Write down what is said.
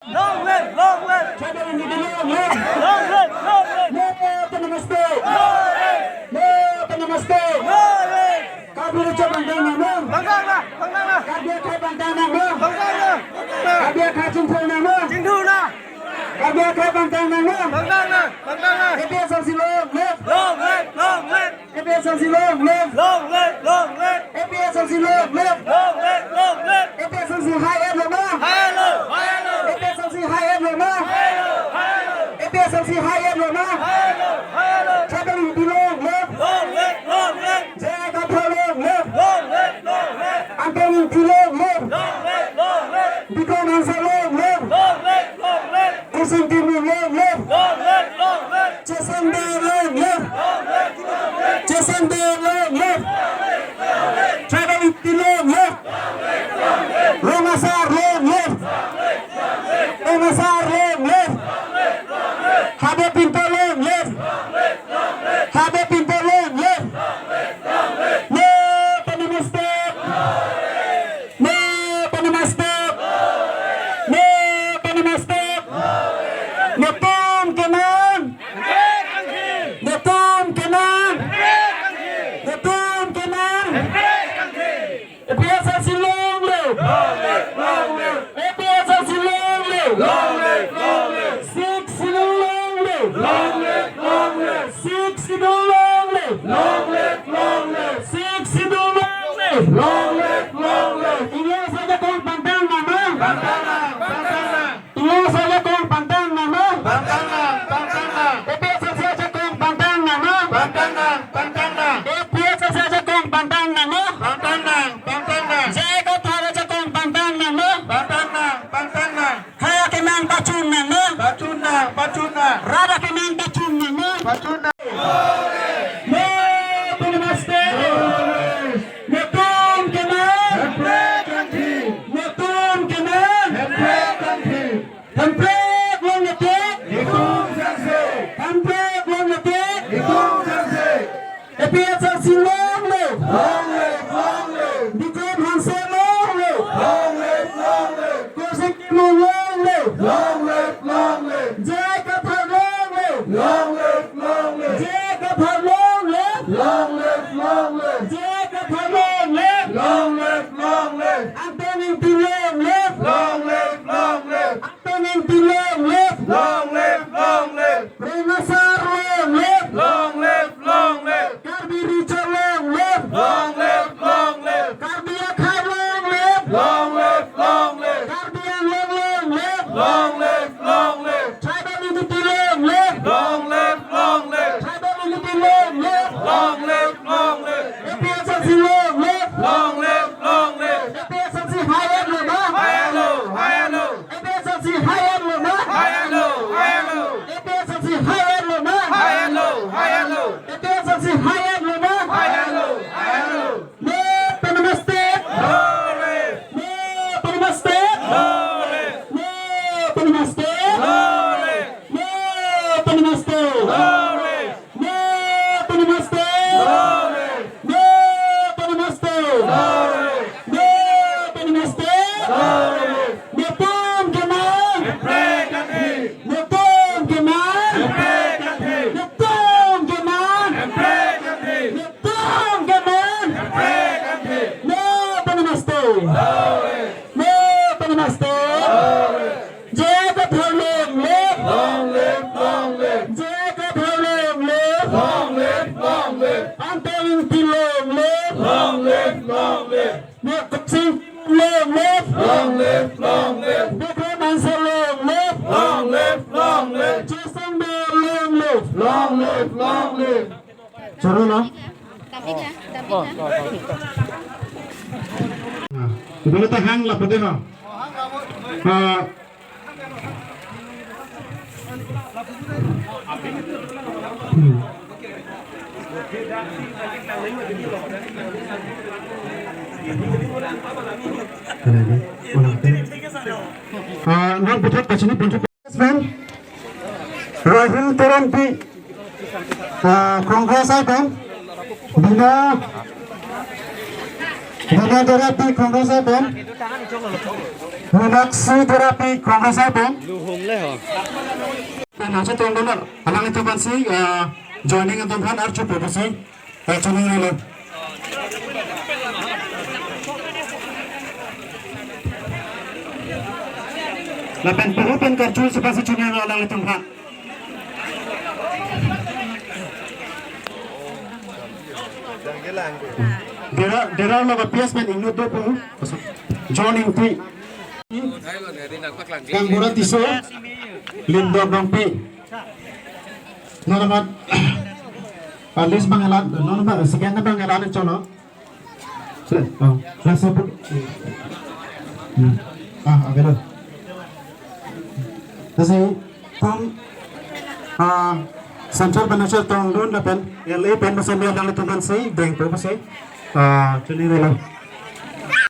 Long live, long live. Tribal unity, long live. Long live, long live. Namaste, namaste. Long live, Namaste. long live. Kabir ucap bantang nama. Banggang na, banggang na, Kabir khai bantang nama. banggang na, Kabir khai chungthul nama. chính thu na, Kabir khai bantang nama. banggang na, banggang na. APS LC long live. Long live, long live. APS LC long live. Long live, long live. APS LC long live. Long live, long live. APS LC high end lama. Hello, hello, APS LC high end lama. hello, hello, APS LC high end lama. hello, hello. Tribal unity, long live. Long live, long live. Jai Gopal long live. Long live, long live. Antoni long live. Long live, long live. Biko Mansa long live. Long live, long live. Kusun Timu long live. Long live, long live. Jason Bear long live. Long live, long live. Jason Bear long live. Tribal unity long live. Romasar long live. Romasar long live. Habe Pinto long live. Habe Pinto long live. No Panamaste. No Panamaste. No Panamaste. Netum Kenan. Netum Kenan. Netum Kenan. APSLC long live. APSLC long live. Six long live. Six long live. Six long live. Ini saja kong pantang nama. Ini saja kong pantang nama. APSLC saja kong pantang nama. APSLC saja kong pantang nama. Jai Gopal saja kong pantang nama. Haya Kenan Pacun nama. Rada Kenan Pacun nama. No Panamaste. Netum Kenan. Netum Kenan. Template long netek. Template long netek. APSLC long live. Biko Mansa long live. Kusun Timu long live. Jai Gopal long live. Jai Gopal long live. Jai Gopal long live. Antoni long live. Antoni long live. Romasar long live. Karbi Richa long live. Karbi Akhai long live. Karbi Anglong long live. Tribal unity long live. Tribal unity long live. APSLC long live. APSLC high end lama. APSLC high end lama. APSLC high end lama. APSLC high end lama. No Panamaste. No Panamaste. No Panamaste. No Panamaste. No Panamaste. No Panamaste. No Panamaste. Netum Kenan. Netum Kenan. Netum Kenan. Netum Kenan. No Panamaste. No Panamaste. Jai Gopal long live. Jai Gopal long live. Antoni long live. Kusun long live. Biko Mansa long live. Jason Bear long live. Seru no? Tamping na. Dulu tahan lah putih no. Nang pucat kasih puncak. Rahil turun pi. Kongres apa? Bina Dara pi Kongres apa? Redaksi terapi Kongres apa? Luhung leh ho. Dan aja tuan benar. Alang itu kan sih joining untuk kan arju apa sih? Joining ini. Lapan puluh kartu sepasi joining alang itu kan. Dera lo kepias men ingno do pun. Joining ti. Kang burat tiso. Lindo Gompi. Nalaman. Alis bangalan. Nalaman. Sekian na bangalan chono. Oh, rasa pun. Agak dah. Kasi pam Central Financial Tong Loan dapat LA pen masih ada dalam tuan si bank tu masih. Jadi ni lah.